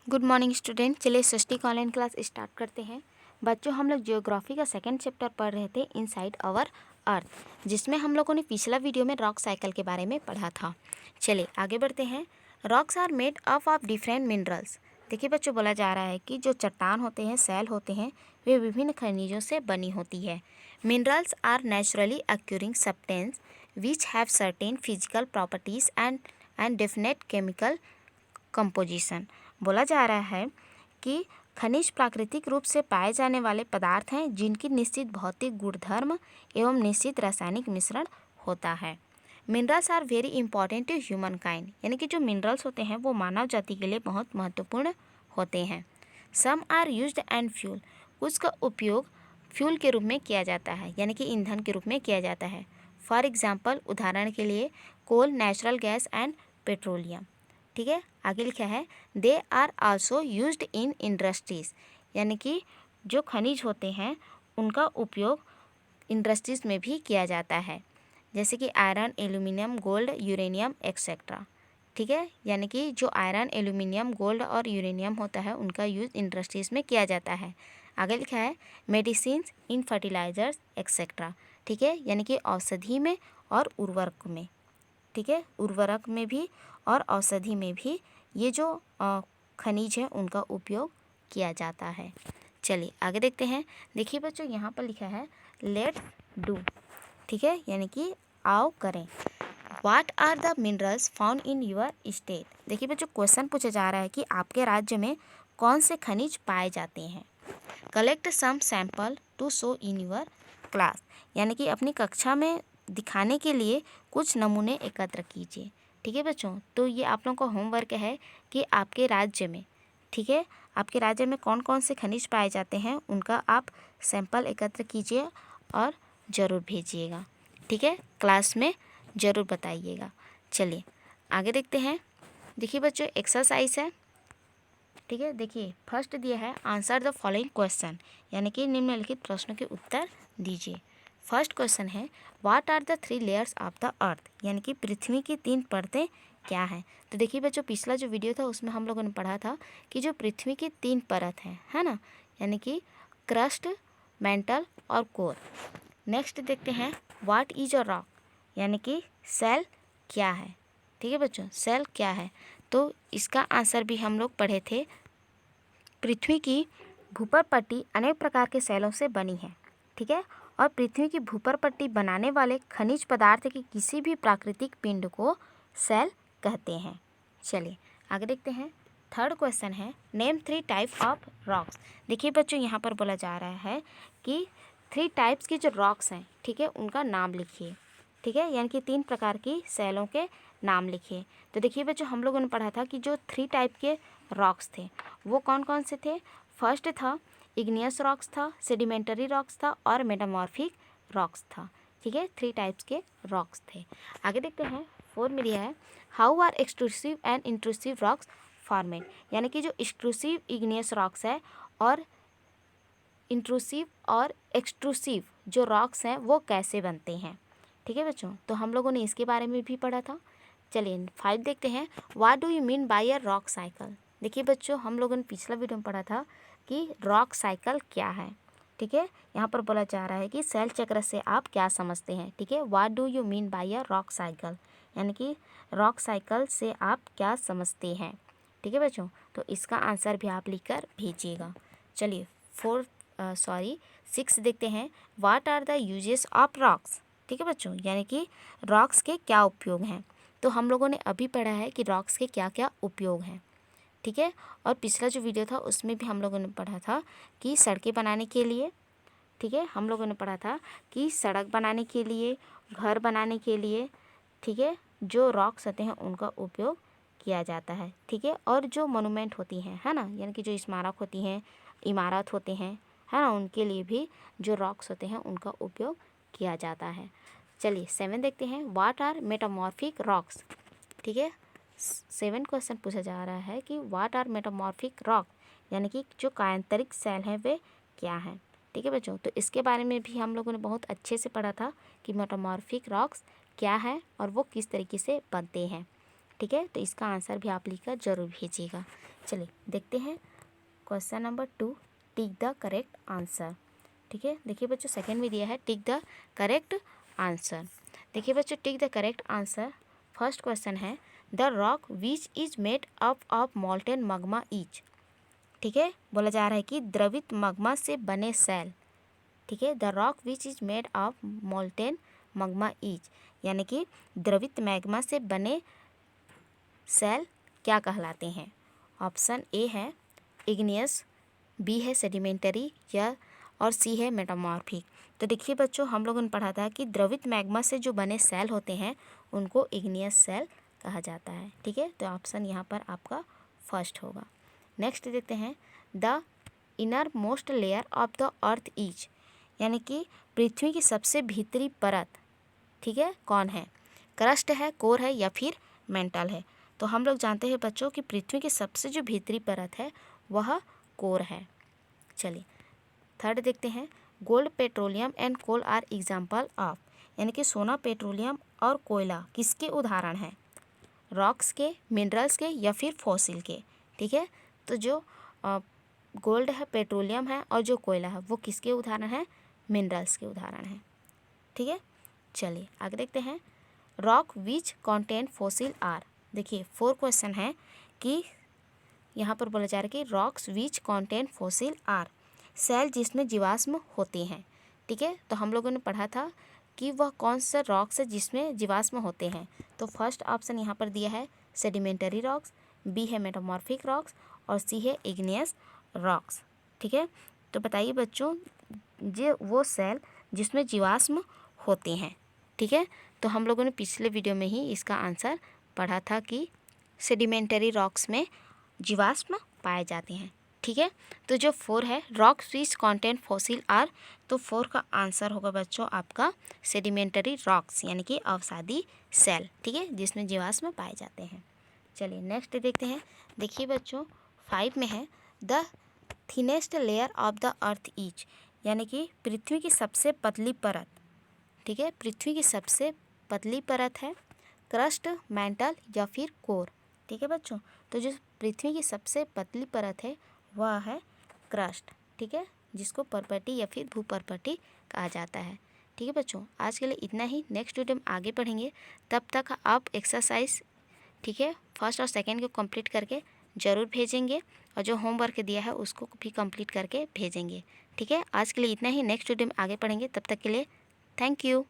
Good morning student. चलिए सृष्टि का online class start करते हैं। बच्चों, हम लोग ज्योग्राफी का सेकंड चैप्टर पढ़ रहे थे इनसाइड आवर अर्थ, जिसमें हम लोगों ने पिछला वीडियो में रॉक साइकिल के बारे में पढ़ा था। चलिए आगे बढ़ते हैं। Rocks are made up of different minerals. देखिए बच्चों, बोला जा रहा है कि जो चट्टान होते हैं, सेल होते हैं, वे विभिन्न खनिजों से बनी होती है। Minerals are naturally occurring substance which have certain physical properties and definite chemical composition. बोला जा रहा है कि खनिज प्राकृतिक रूप से पाए जाने वाले पदार्थ हैं जिनकी निश्चित भौतिक गुणधर्म एवं निश्चित रासायनिक मिश्रण होता है। Minerals are very important to humankind, यानी कि जो मिनरल्स होते हैं वो मानव जाति के लिए बहुत महत्वपूर्ण होते हैं। Some are used and fuel, कुछ का उपयोग फ्यूल के रूप में किया जाता है, यानी कि ईंधन के रूप में किया जाता है। फॉर एग्जाम्पल, उदाहरण के लिए coal, natural gas and petroleum. ठीक है, आगे लिखा है they are also used in industries, यानी कि जो खनिज होते हैं उनका उपयोग इंडस्ट्रीज में भी किया जाता है, जैसे कि iron, aluminium, gold, uranium etcetera. ठीक है, यानी कि जो आयरन, एल्यूमिनियम, गोल्ड और यूरेनियम होता है उनका यूज इंडस्ट्रीज में किया जाता है। आगे लिखा है मेडिसिन, इन फर्टिलाइजर्स एक्सेट्रा। ठीक है, यानी कि औषधि में और उर्वरक में। ठीक है, उर्वरक में भी और औषधि में भी ये जो खनिज है उनका उपयोग किया जाता है। चलिए आगे देखते हैं। देखिए बच्चों, यहाँ पर लिखा है लेट्स डू। ठीक है, यानी कि आओ करें। What are the minerals found in your state. देखिए बच्चों, क्वेश्चन पूछा जा रहा है कि आपके राज्य में कौन से खनिज पाए जाते हैं। Collect some sample to show in your class, यानी कि अपनी कक्षा में दिखाने के लिए कुछ नमूने एकत्र कीजिए। ठीक है बच्चों, तो ये आप लोगों का होमवर्क है कि आपके राज्य में, ठीक है, आपके राज्य में कौन कौन से खनिज पाए जाते हैं उनका आप सैंपल एकत्र कीजिए और ज़रूर भेजिएगा। ठीक है, क्लास में ज़रूर बताइएगा। चलिए आगे देखते हैं। देखिए बच्चों, एक्सरसाइज है। ठीक है, देखिए फर्स्ट दिया है आंसर द फॉलोइंग क्वेश्चन, यानी कि निम्नलिखित प्रश्नों के उत्तर दीजिए। फर्स्ट क्वेश्चन है what are the 3 layers of the earth, यानी कि पृथ्वी की 3 परतें क्या हैं। तो देखिए बच्चों, पिछला जो वीडियो था उसमें हम लोगों ने पढ़ा था कि जो पृथ्वी की 3 परत हैं, है ना, यानी कि क्रस्ट, मेंटल और कोर। नेक्स्ट देखते हैं व्हाट इज अ रॉक, यानी कि सेल क्या है। ठीक है बच्चों, सेल क्या है, तो इसका आंसर भी हम लोग पढ़े थे। पृथ्वी की भूपर पट्टी अनेक प्रकार के सेलों से बनी है। ठीक है, और पृथ्वी की भूपर पट्टी बनाने वाले खनिज पदार्थ के किसी भी प्राकृतिक पिंड को सेल कहते हैं। चलिए आगे देखते हैं। थर्ड क्वेश्चन है नेम 3 टाइप ऑफ रॉक्स। देखिए बच्चों, यहाँ पर बोला जा रहा है कि 3 टाइप्स की जो रॉक्स हैं, ठीक है, उनका नाम लिखिए। ठीक है, यानी कि 3 प्रकार की सेलों के नाम लिखिए। तो देखिए बच्चों, हम लोगों ने पढ़ा था कि जो 3 टाइप के रॉक्स थे वो कौन कौन से थे। फर्स्ट था इग्नियस रॉक्स था, सेडिमेंटरी रॉक्स था और मेटामॉर्फिक रॉक्स था। ठीक है, 3 टाइप्स के रॉक्स थे। आगे देखते हैं। 4 में दिया है how are extrusive and intrusive rocks formed, यानी कि जो एक्सट्रूसिव इग्नियस रॉक्स है और इंट्रूसिव और एक्सट्रूसिव जो रॉक्स हैं वो कैसे बनते हैं। ठीक है बच्चों, तो हम लोगों ने इसके बारे में भी पढ़ा था। चलिए 5 देखते हैं। What do you mean by a rock cycle. देखिए बच्चों, हम लोगों ने पिछला वीडियो में पढ़ा था कि रॉक साइकिल क्या है। ठीक है, यहाँ पर बोला जा रहा है कि सेल चक्र से आप क्या समझते हैं। ठीक है, what do you mean by a rock cycle, यानी कि रॉक साइकिल से आप क्या समझते हैं। ठीक है बच्चों, तो इसका आंसर भी आप लिखकर भेजिएगा। चलिए 6 देखते हैं। What are the uses of rocks. ठीक है बच्चों, यानी कि रॉक्स के क्या उपयोग हैं। तो हम लोगों ने अभी पढ़ा है कि रॉक्स के क्या क्या उपयोग हैं। ठीक है, और पिछला जो वीडियो था उसमें भी हम लोगों ने पढ़ा था कि सड़कें बनाने के लिए, ठीक है, हम लोगों ने पढ़ा था कि सड़क बनाने के लिए, घर बनाने के लिए, ठीक है, जो रॉक्स होते हैं उनका उपयोग किया जाता है। ठीक है, और जो मोनूमेंट होती हैं, है ना, यानी कि जो स्मारक होती हैं, इमारत होते हैं, है ना, उनके लिए भी जो रॉक्स होते हैं उनका उपयोग किया जाता है। चलिए 7 देखते हैं। What are metamorphic rocks. ठीक है, 7 क्वेश्चन पूछा जा रहा है कि व्हाट आर मेटामॉर्फिक रॉक, यानी कि जो कायांतरिक सेल हैं वे क्या हैं। ठीक है बच्चों, तो इसके बारे में भी हम लोगों ने बहुत अच्छे से पढ़ा था कि मेटामॉर्फिक रॉक्स क्या है और वो किस तरीके से बनते हैं। ठीक है, तो इसका आंसर भी आप लिखकर ज़रूर भेजिएगा। चलिए देखते हैं question number 2, tick the correct answer. ठीक है, देखिए बच्चों सेकंड में दिया है टिक द करेक्ट आंसर। देखिए बच्चों tick the correct answer. First question है the rock which is made up of molten magma is. ठीक है, बोला जा रहा है कि द्रवित मगमा से बने सेल। ठीक है, the rock which is made of molten magma is, यानी कि द्रवित मैग्मा से बने सेल क्या कहलाते हैं। ऑप्शन ए है इग्नियस, बी है सेडिमेंटरी, या और सी है मेटामॉर्फिक। तो देखिए बच्चों हम लोगों ने पढ़ा था कि द्रवित मैग्मा से जो बने सेल होते हैं उनको इग्नियस सेल कहा जाता है। ठीक है, तो ऑप्शन यहाँ पर आपका फर्स्ट होगा। नेक्स्ट देखते हैं the inner most layer of the earth is, यानी कि पृथ्वी की सबसे भीतरी परत, ठीक है, कौन है। क्रस्ट है, कोर है, या फिर मेंटल है। तो हम लोग जानते हैं बच्चों कि पृथ्वी की सबसे जो भीतरी परत है वह कोर है। चलिए थर्ड देखते हैं gold, petroleum and coal are example of, यानी कि सोना, पेट्रोलियम और कोयला किसके उदाहरण हैं। रॉक्स के, मिनरल्स के, या फिर फॉसिल के। ठीक है, तो जो गोल्ड है, पेट्रोलियम है और जो कोयला है वो किसके उदाहरण हैं, मिनरल्स के उदाहरण हैं। ठीक है, चलिए आगे देखते हैं rock which contain fossil are. देखिए 4 क्वेश्चन है कि यहाँ पर बोला जा रहा है कि rocks which contain fossil are, सेल जिसमें जीवाश्म होते हैं। ठीक है, तो हम लोगों ने पढ़ा था कि वह कौन सा रॉक्स है जिसमें जीवाश्म होते हैं। तो फर्स्ट ऑप्शन यहाँ पर दिया है सेडिमेंटरी रॉक्स, बी है मेटामॉर्फिक रॉक्स और सी है इग्नियस रॉक्स। ठीक है, तो बताइए बच्चों ये वो सेल जिसमें जीवाश्म होते हैं। ठीक है, तो हम लोगों ने पिछले वीडियो में ही इसका आंसर पढ़ा था कि सेडिमेंटरी रॉक्स में जीवाश्म पाए जाते हैं। ठीक है, तो जो 4 है rocks which contain fossil are, तो 4 का आंसर होगा बच्चों आपका सेडिमेंटरी रॉक्स, यानी कि अवसादी सेल। ठीक है, जिसमें जीवाश्म पाए जाते हैं। चलिए नेक्स्ट देखते हैं। देखिए बच्चों 5 में है the thinnest layer of the earth is, यानी कि पृथ्वी की सबसे पतली परत। ठीक है, पृथ्वी की सबसे पतली परत है क्रस्ट, मेंटल या फिर कोर। ठीक है बच्चों, तो जो पृथ्वी की सबसे पतली परत है वह है क्रस्ट। ठीक है, जिसको पर्पटी या फिर भूपर्पटी कहा जाता है। ठीक है बच्चों, आज के लिए इतना ही। नेक्स्ट वीडियो में आगे पढ़ेंगे, तब तक आप एक्सरसाइज, ठीक है, फर्स्ट और सेकंड को कंप्लीट करके ज़रूर भेजेंगे और जो होमवर्क दिया है उसको भी कंप्लीट करके भेजेंगे। ठीक है, आज के लिए इतना ही। नेक्स्ट वीडियो में आगे पढ़ेंगे, तब तक के लिए थैंक यू।